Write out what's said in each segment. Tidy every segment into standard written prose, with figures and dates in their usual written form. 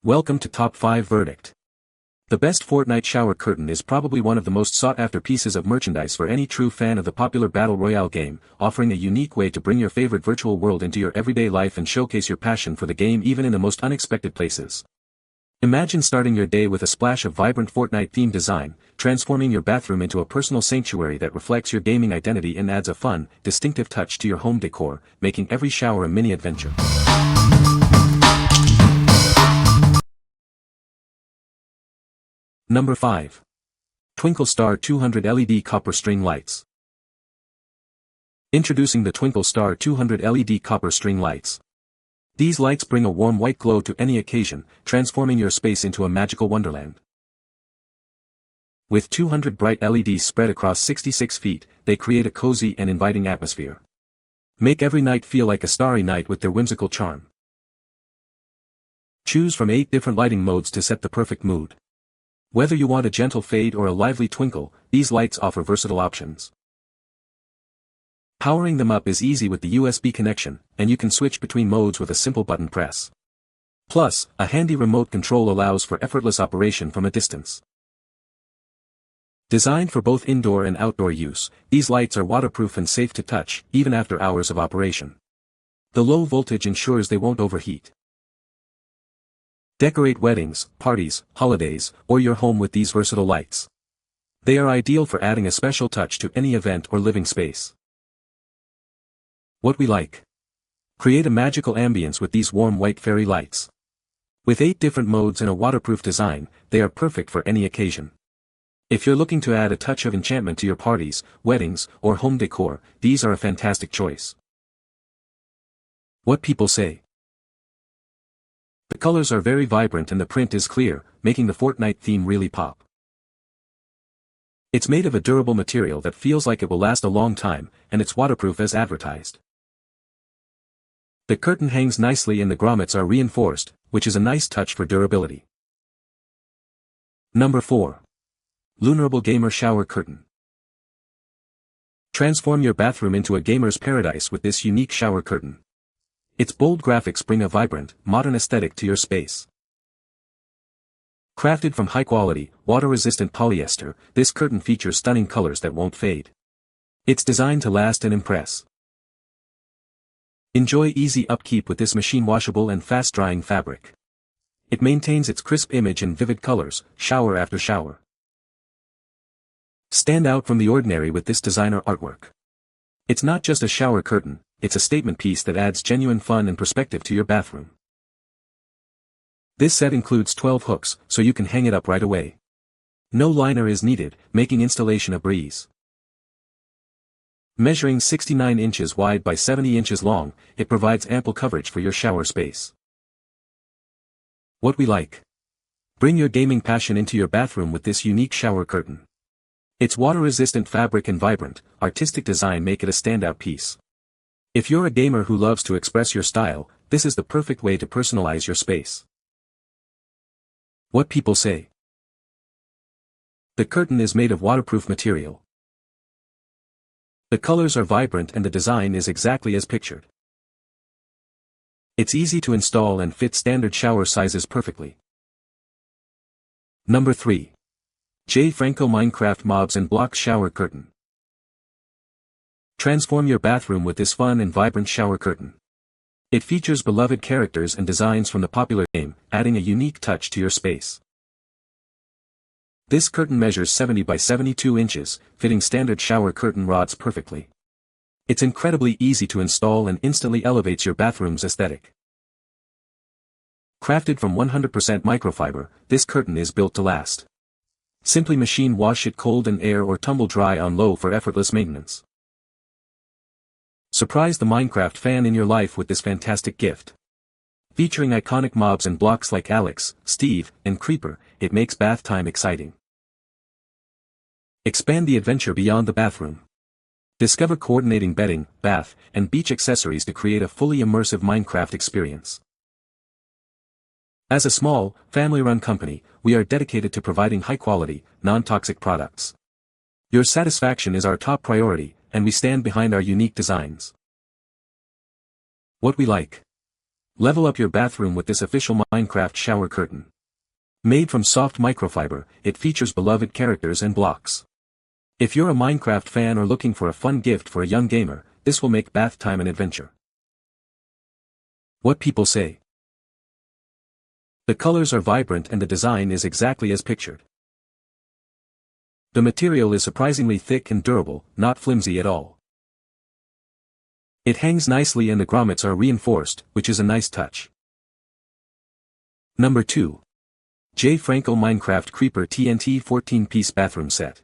Welcome to Top 5 Verdict. The best Fortnite shower curtain is probably one of the most sought-after pieces of merchandise for any true fan of the popular Battle Royale game, offering a unique way to bring your favorite virtual world into your everyday life and showcase your passion for the game even in the most unexpected places. Imagine starting your day with a splash of vibrant Fortnite-themed design, transforming your bathroom into a personal sanctuary that reflects your gaming identity and adds a fun, distinctive touch to your home decor, making every shower a mini adventure. Number 5. Twinkle Star 200 LED Copper String Lights. Introducing the Twinkle Star 200 LED Copper String Lights. These lights bring a warm white glow to any occasion, transforming your space into a magical wonderland. With 200 bright LEDs spread across 66 feet, they create a cozy and inviting atmosphere. Make every night feel like a starry night with their whimsical charm. Choose from 8 different lighting modes to set the perfect mood. Whether you want a gentle fade or a lively twinkle, these lights offer versatile options. Powering them up is easy with the USB connection, and you can switch between modes with a simple button press. Plus, a handy remote control allows for effortless operation from a distance. Designed for both indoor and outdoor use, these lights are waterproof and safe to touch, even after hours of operation. The low voltage ensures they won't overheat. Decorate weddings, parties, holidays, or your home with these versatile lights. They are ideal for adding a special touch to any event or living space. What we like. Create a magical ambience with these warm white fairy lights. With 8 different modes and a waterproof design, they are perfect for any occasion. If you're looking to add a touch of enchantment to your parties, weddings, or home decor, these are a fantastic choice. What people say. The colors are very vibrant and the print is clear, making the Fortnite theme really pop. It's made of a durable material that feels like it will last a long time, and it's waterproof as advertised. The curtain hangs nicely and the grommets are reinforced, which is a nice touch for durability. Number 4. Lunarable Gamer Shower Curtain. Transform your bathroom into a gamer's paradise with this unique shower curtain. Its bold graphics bring a vibrant, modern aesthetic to your space. Crafted from high-quality, water-resistant polyester, this curtain features stunning colors that won't fade. It's designed to last and impress. Enjoy easy upkeep with this machine-washable and fast-drying fabric. It maintains its crisp image and vivid colors, shower after shower. Stand out from the ordinary with this designer artwork. It's not just a shower curtain, it's a statement piece that adds genuine fun and perspective to your bathroom. This set includes 12 hooks, so you can hang it up right away. No liner is needed, making installation a breeze. Measuring 69 inches wide by 70 inches long, it provides ample coverage for your shower space. What we like. Bring your gaming passion into your bathroom with this unique shower curtain. Its water-resistant fabric and vibrant, artistic design make it a standout piece. If you're a gamer who loves to express your style, this is the perfect way to personalize your space. What people say. The curtain is made of waterproof material. The colors are vibrant and the design is exactly as pictured. It's easy to install and fits standard shower sizes perfectly. Number 3. Franco Minecraft Mobs and Blocks Shower Curtain. Transform your bathroom with this fun and vibrant shower curtain. It features beloved characters and designs from the popular game, adding a unique touch to your space. This curtain measures 70 by 72 inches, fitting standard shower curtain rods perfectly. It's incredibly easy to install and instantly elevates your bathroom's aesthetic. Crafted from 100% microfiber, this curtain is built to last. Simply machine wash it cold and air or tumble dry on low for effortless maintenance. Surprise the Minecraft fan in your life with this fantastic gift. Featuring iconic mobs and blocks like Alex, Steve, and Creeper, it makes bath time exciting. Expand the adventure beyond the bathroom. Discover coordinating bedding, bath, and beach accessories to create a fully immersive Minecraft experience. As a small, family-run company, we are dedicated to providing high-quality, non-toxic products. Your satisfaction is our top priority, and we stand behind our unique designs. What we like. Level up your bathroom with this official Minecraft shower curtain. Made from soft microfiber, it features beloved characters and blocks. If you're a Minecraft fan or looking for a fun gift for a young gamer, this will make bath time an adventure. What people say. The colors are vibrant and the design is exactly as pictured. The material is surprisingly thick and durable, not flimsy at all. It hangs nicely and the grommets are reinforced, which is a nice touch. Number 2. Franco Minecraft Creeper TNT 14-piece bathroom set.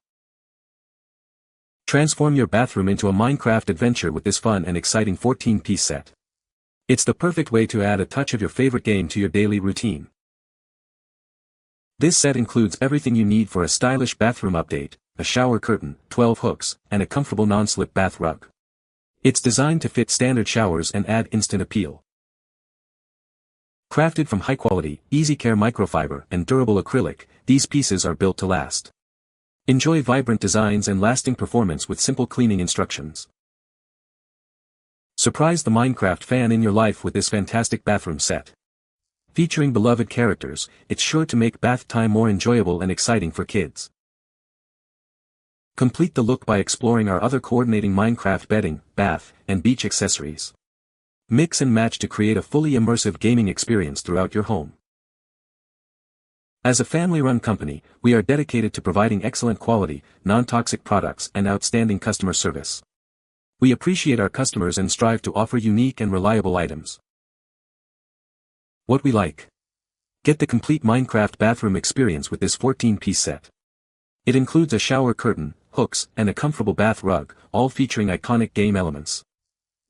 Transform your bathroom into a Minecraft adventure with this fun and exciting 14-piece set. It's the perfect way to add a touch of your favorite game to your daily routine. This set includes everything you need for a stylish bathroom update, a shower curtain, 12 hooks, and a comfortable non-slip bath rug. It's designed to fit standard showers and add instant appeal. Crafted from high-quality, easy-care microfiber and durable acrylic, these pieces are built to last. Enjoy vibrant designs and lasting performance with simple cleaning instructions. Surprise the Minecraft fan in your life with this fantastic bathroom set. Featuring beloved characters, it's sure to make bath time more enjoyable and exciting for kids. Complete the look by exploring our other coordinating Minecraft bedding, bath, and beach accessories. Mix and match to create a fully immersive gaming experience throughout your home. As a family-run company, we are dedicated to providing excellent quality, non-toxic products and outstanding customer service. We appreciate our customers and strive to offer unique and reliable items. What we like. Get the complete Minecraft bathroom experience with this 14-piece set. It includes a shower curtain, hooks, and a comfortable bath rug, all featuring iconic game elements.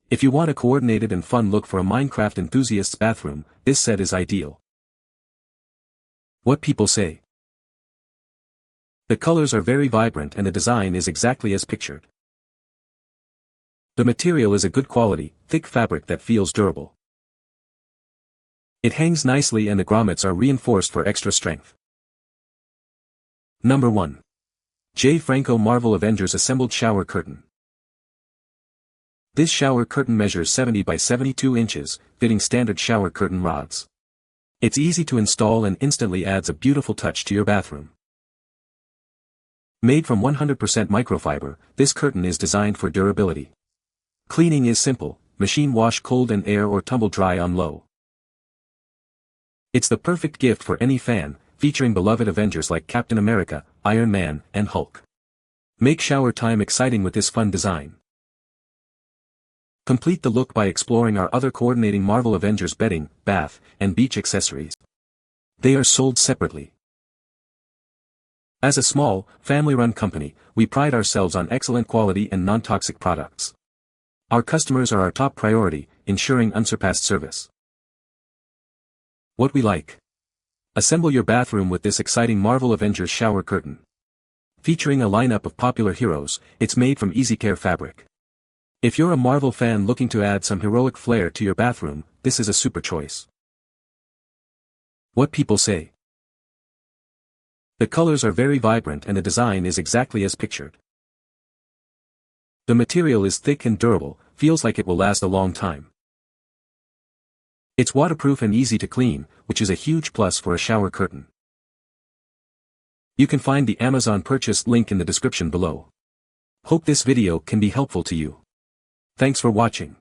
If you want a coordinated and fun look for a Minecraft enthusiast's bathroom, this set is ideal. What people say. The colors are very vibrant and the design is exactly as pictured. The material is a good quality, thick fabric that feels durable. It hangs nicely and the grommets are reinforced for extra strength. Number 1. Franco Marvel Avengers Assembled Shower Curtain. This shower curtain measures 70 by 72 inches, fitting standard shower curtain rods. It's easy to install and instantly adds a beautiful touch to your bathroom. Made from 100% microfiber, this curtain is designed for durability. Cleaning is simple, machine wash cold and air or tumble dry on low. It's the perfect gift for any fan, featuring beloved Avengers like Captain America, Iron Man, and Hulk. Make shower time exciting with this fun design. Complete the look by exploring our other coordinating Marvel Avengers bedding, bath, and beach accessories. They are sold separately. As a small, family-run company, we pride ourselves on excellent quality and non-toxic products. Our customers are our top priority, ensuring unsurpassed service. What we like. Assemble your bathroom with this exciting Marvel Avengers shower curtain. Featuring a lineup of popular heroes, it's made from easy-care fabric. If you're a Marvel fan looking to add some heroic flair to your bathroom, this is a super choice. What people say. The colors are very vibrant and the design is exactly as pictured. The material is thick and durable, feels like it will last a long time. It's waterproof and easy to clean, which is a huge plus for a shower curtain. You can find the Amazon purchase link in the description below. Hope this video can be helpful to you. Thanks for watching.